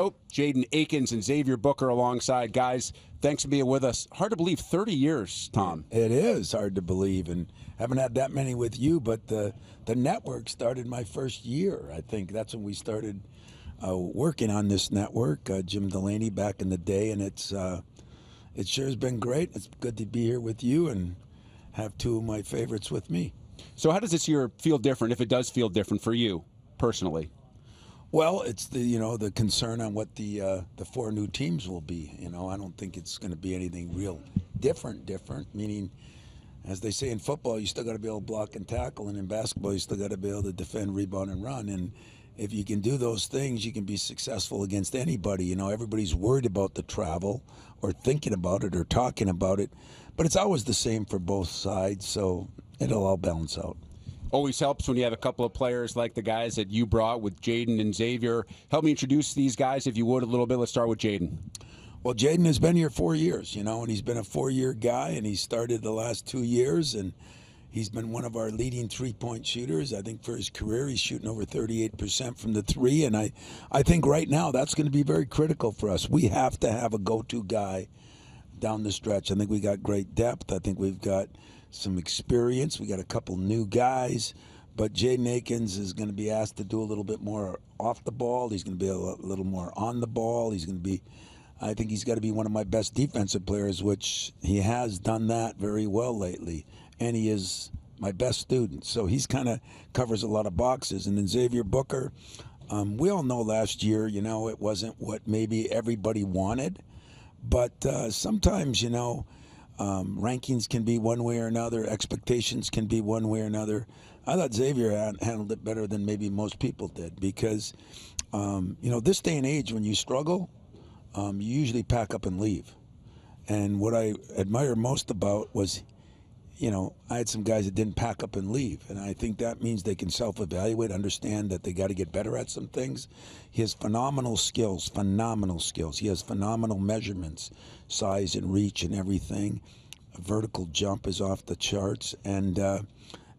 Oh, Jaden Akins and Xavier Booker alongside. Guys, thanks for being with us. Hard to believe, 30 years, Tom. It is hard to believe, and haven't had that many with you, but the network started my first year. I think that's when we started working on this network, Jim Delaney back in the day, and it sure has been great. It's good to be here with you and have two of my favorites with me. So how does this year feel different, if it does feel different for you personally? Well, it's the concern on what the four new teams will be. I don't think it's going to be anything real different. Meaning, as they say in football, you still got to be able to block and tackle, and in basketball, you still got to be able to defend, rebound, and run. And if you can do those things, you can be successful against anybody. Everybody's worried about the travel, or thinking about it, or talking about it, but it's always the same for both sides. So it'll all balance out. Always helps when you have a couple of players like the guys that you brought with Jaden and Xavier. Help me introduce these guys, if you would, a little bit. Let's start with Jaden. Well, Jaden has been here 4 years, and he's been a 4-year guy, and he started the last 2 years, and he's been one of our leading three-point shooters. I think for his career, he's shooting over 38% from the three, and I think right now that's going to be very critical for us. We have to have a go-to guy down the stretch. I think we got great depth. I think we've got some experience. We got a couple new guys, but Jaden Akins is going to be asked to do a little bit more off the ball. He's going to be a little more on the ball. I think he's got to be one of my best defensive players, which he has done that very well lately, and he is my best student. So he's kind of covers a lot of boxes. And then Xavier Booker, we all know last year, it wasn't what maybe everybody wanted, but sometimes, rankings can be one way or another. Expectations can be one way or another. I thought Xavier handled it better than maybe most people did because, this day and age, when you struggle, you usually pack up and leave. And what I admire most about was, I had some guys that didn't pack up and leave. And I think that means they can self-evaluate, understand that they got to get better at some things. He has phenomenal skills. He has phenomenal measurements, size and reach and everything. A vertical jump is off the charts. And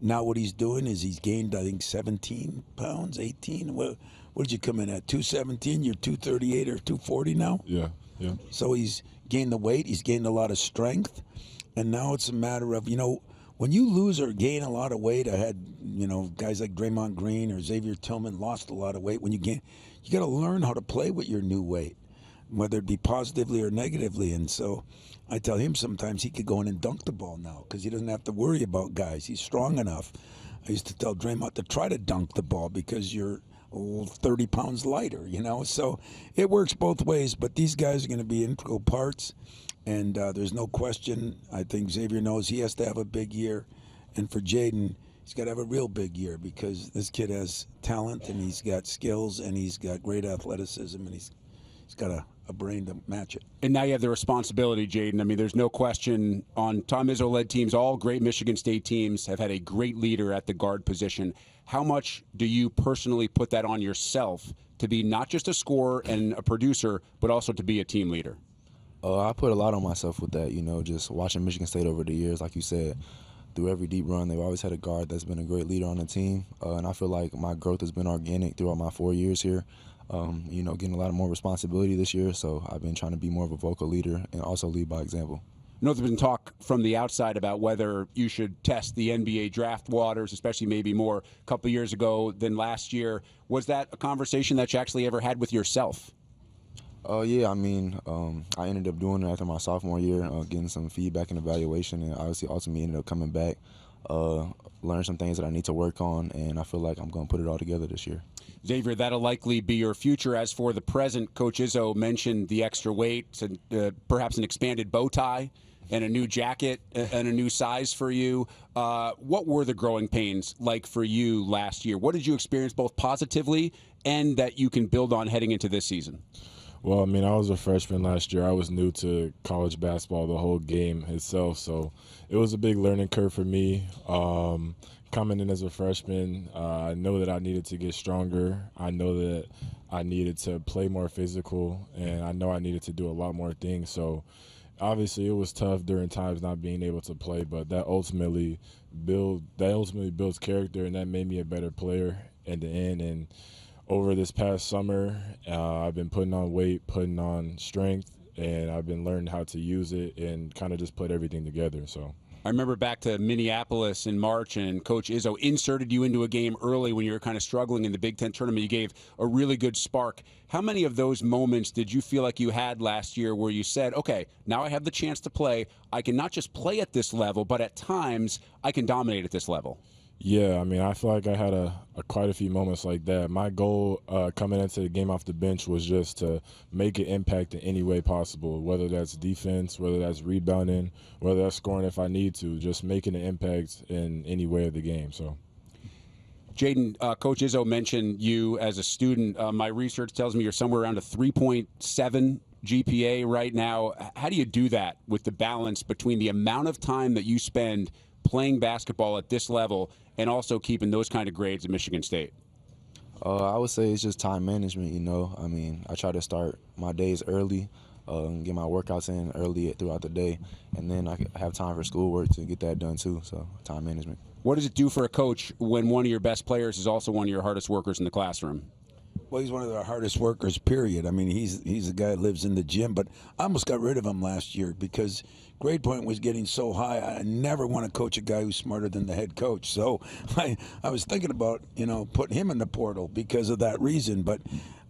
now what he's doing is he's gained, I think, 17 pounds, 18. What did you come in at, 217? You're 238 or 240 now? Yeah. So he's gained the weight. He's gained a lot of strength. And now it's a matter of, when you lose or gain a lot of weight, I had, guys like Draymond Green or Xavier Tillman lost a lot of weight. When you got to learn how to play with your new weight, whether it be positively or negatively. And so I tell him sometimes he could go in and dunk the ball now because he doesn't have to worry about guys. He's strong enough. I used to tell Draymond to try to dunk the ball because you're 30 pounds lighter, So it works both ways, but these guys are going to be integral parts. And there's no question. I think Xavier knows he has to have a big year. And for Jaden, he's got to have a real big year because this kid has talent and he's got skills and he's got great athleticism and he's got a brain to match it. And now you have the responsibility, Jaden. I mean, there's no question on Tom Izzo-led teams, all great Michigan State teams have had a great leader at the guard position. How much do you personally put that on yourself to be not just a scorer and a producer, but also to be a team leader? I put a lot on myself with that, just watching Michigan State over the years, like you said, through every deep run, they've always had a guard that's been a great leader on the team. And I feel like my growth has been organic throughout my 4 years here, getting a lot more responsibility this year. So I've been trying to be more of a vocal leader and also lead by example. I know there's been talk from the outside about whether you should test the NBA draft waters, especially maybe more a couple of years ago than last year. Was that a conversation that you actually ever had with yourself? Yeah, I ended up doing it after my sophomore year, getting some feedback and evaluation, and obviously ultimately ended up coming back, learning some things that I need to work on, and I feel like I'm going to put it all together this year. Xavier, that'll likely be your future. As for the present, Coach Izzo mentioned the extra weight and perhaps an expanded bow tie and a new jacket and a new size for you. What were the growing pains like for you last year? What did you experience both positively and that you can build on heading into this season? Well, I was a freshman last year. I was new to college basketball, the whole game itself, so it was a big learning curve for me. Coming in as a freshman, I know that I needed to get stronger. I know that I needed to play more physical, and I know I needed to do a lot more things. So obviously it was tough during times not being able to play, but that ultimately builds character, and that made me a better player in the end. And over this past summer, I've been putting on weight, putting on strength, and I've been learning how to use it and kind of just put everything together. So I remember back to Minneapolis in March, and Coach Izzo inserted you into a game early when you were kind of struggling in the Big Ten tournament. You gave a really good spark. How many of those moments did you feel like you had last year where you said, okay, now I have the chance to play. I can not just play at this level, but at times I can dominate at this level? Yeah, I mean, I feel like I had quite a few moments like that. My goal coming into the game off the bench was just to make an impact in any way possible, whether that's defense, whether that's rebounding, whether that's scoring if I need to, just making an impact in any way of the game. So, Jaden, Coach Izzo mentioned you as a student. My research tells me you're somewhere around a 3.7 GPA right now. How do you do that with the balance between the amount of time that you spend playing basketball at this level and also keeping those kind of grades at Michigan State? I would say it's just time management, you know. I mean, I try to start my days early, get my workouts in early throughout the day, and then I have time for schoolwork to get that done too, so time management. What does it do for a coach when one of your best players is also one of your hardest workers in the classroom? Well, he's one of the hardest workers, period. I mean, he's a guy that lives in the gym, but I almost got rid of him last year because grade point was getting so high. I never want to coach a guy who's smarter than the head coach. So I was thinking about, putting him in the portal because of that reason. But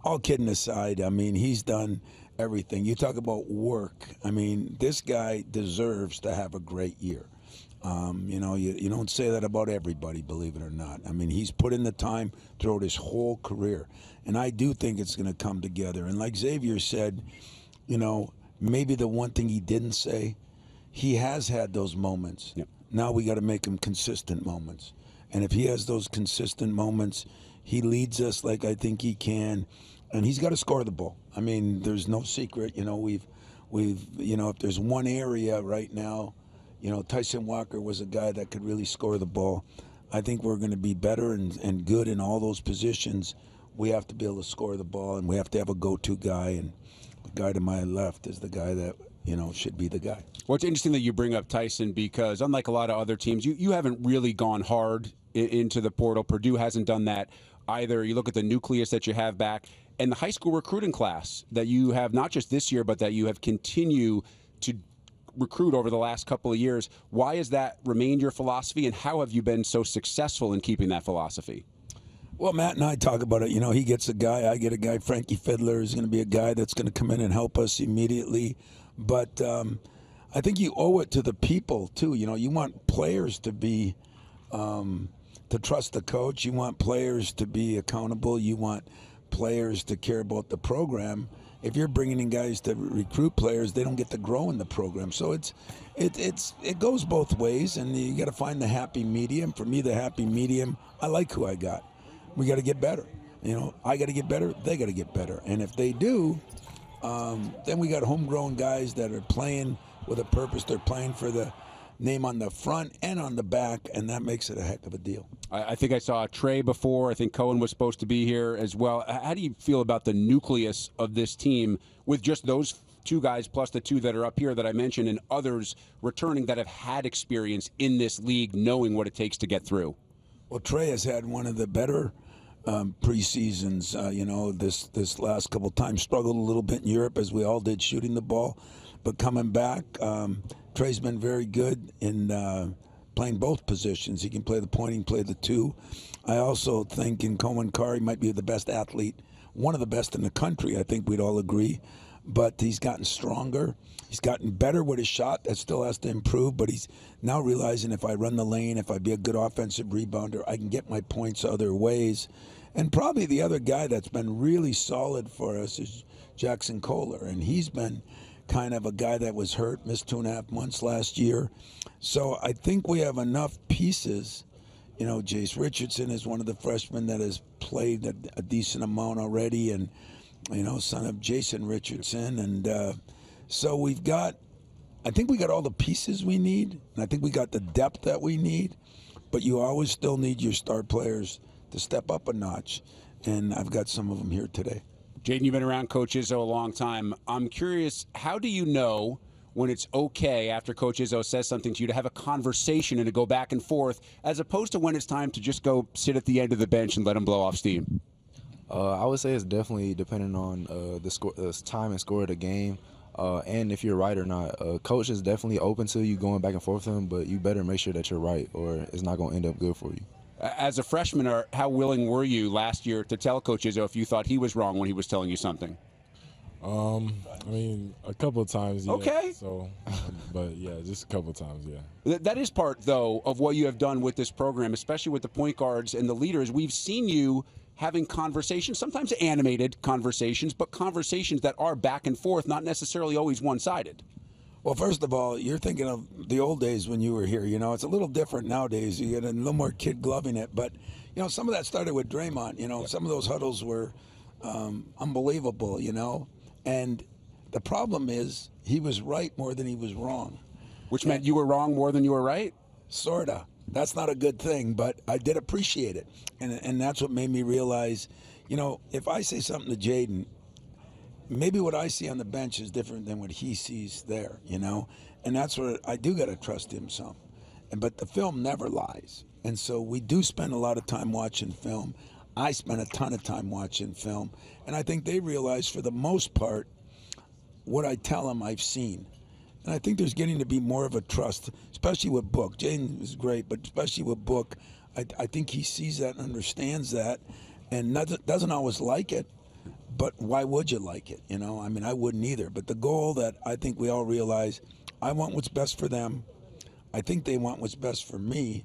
all kidding aside, I mean, he's done everything. You talk about work. I mean, this guy deserves to have a great year. You don't say that about everybody, believe it or not. I mean, he's put in the time throughout his whole career. And I do think it's going to come together. And like Xavier said, maybe the one thing he didn't say, he has had those moments. Yep. Now we got to make him consistent moments. And if he has those consistent moments, he leads us like I think he can. And he's got to score the ball. I mean, there's no secret. We've if there's one area right now, Tyson Walker was a guy that could really score the ball. I think we're going to be better and good in all those positions. We have to be able to score the ball, and we have to have a go-to guy. And the guy to my left is the guy that, should be the guy. Well, it's interesting that you bring up Tyson because unlike a lot of other teams, you haven't really gone hard into the portal. Purdue hasn't done that either. You look at the nucleus that you have back and the high school recruiting class that you have not just this year, but that you have continued to recruit over the last couple of years. Why has that remained your philosophy, and how have you been so successful in keeping that philosophy? Well, Matt and I talk about it. He gets a guy, I get a guy. Frankie Fiddler is going to be a guy that's going to come in and help us immediately. But I think you owe it to the people, too. You want players to be to trust the coach. You want players to be accountable. You want players to care about the program. If you're bringing in guys to recruit players, they don't get to grow in the program. So it goes both ways, and you got to find the happy medium. For me, the happy medium, I like who I got. We got to get better. I got to get better. They got to get better. And if they do, then we got homegrown guys that are playing with a purpose. They're playing for the name on the front and on the back, and that makes it a heck of a deal. I think I saw Trey before. I think Cohen was supposed to be here as well. How do you feel about the nucleus of this team with just those two guys plus the two that are up here that I mentioned and others returning that have had experience in this league knowing what it takes to get through? Well, Trey has had one of the better preseasons. This last couple of times struggled a little bit in Europe, as we all did, shooting the ball. But coming back, Trey's been very good in playing both positions. He can play the point, he can play the two. I also think in Cohen Carr, he might be the best athlete, one of the best in the country, I think we'd all agree. But he's gotten stronger. He's gotten better with his shot. That still has to improve, but he's now realizing if I run the lane, if I be a good offensive rebounder, I can get my points other ways. And probably the other guy that's been really solid for us is Jackson Kohler, and he's been kind of a guy that was hurt, missed 2.5 months last year. So I think we have enough pieces. Jace Richardson is one of the freshmen that has played a decent amount already, and son of Jason Richardson. And so I think we got all the pieces we need, and I think we got the depth that we need, but you always still need your star players to step up a notch, and I've got some of them here today. Jaden, you've been around Coach Izzo a long time. I'm curious, how do you know when it's okay after Coach Izzo says something to you to have a conversation and to go back and forth, as opposed to when it's time to just go sit at the end of the bench and let him blow off steam? I would say it's definitely depending on the time and score of the game, and if you're right or not. Coach is definitely open to you going back and forth with him, but you better make sure that you're right, or it's not going to end up good for you. As a freshman, how willing were you last year to tell Coach Izzo if you thought he was wrong when he was telling you something? I mean, a couple of times, yeah. Okay. So, but yeah, just a couple of times, yeah. That is part, though, of what you have done with this program, especially with the point guards and the leaders. We've seen you having conversations, sometimes animated conversations, but conversations that are back and forth, not necessarily always one-sided. Well, first of all, you're thinking of the old days when you were here. You know, it's a little different nowadays. You get a little more kid gloving it. But, you know, some of that started with Draymond. You know, some of those huddles were unbelievable, you know. And the problem is he was right more than he was wrong. Which meant you were wrong more than you were right? Sorta. That's not a good thing, but I did appreciate it. And that's what made me realize, you know, if I say something to Jaden, maybe what I see on the bench is different than what he sees there, you know? And that's where I do got to trust him some. But the film never lies. And so we do spend a lot of time watching film. I spent a ton of time watching film. And I think they realize, for the most part, what I tell them I've seen. And I think there's getting to be more of a trust, especially with Book. Jaden is great, but especially with Book, I think he sees that and understands that, and doesn't always like it. But why would you like it? You know, I mean, I wouldn't either. But the goal that I think we all realize, I want what's best for them. I think they want what's best for me.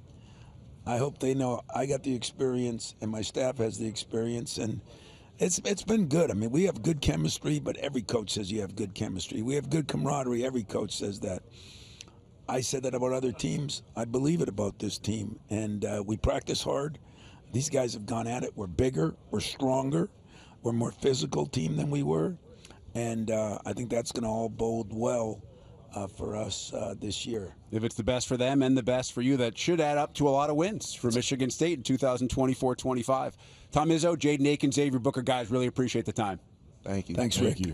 I hope they know I got the experience and my staff has the experience, and it's been good. I mean, we have good chemistry, but every coach says you have good chemistry. We have good camaraderie. Every coach says that. I said that about other teams. I believe it about this team, and we practice hard. These guys have gone at it. We're bigger. We're stronger. We're a more physical team than we were, and I think that's going to all bode well for us this year. If it's the best for them and the best for you, that should add up to a lot of wins for Michigan State in 2024-25. Tom Izzo, Jaden Akins, Xavier Booker, guys, really appreciate the time. Thank you. Thanks, Rick. Thank you.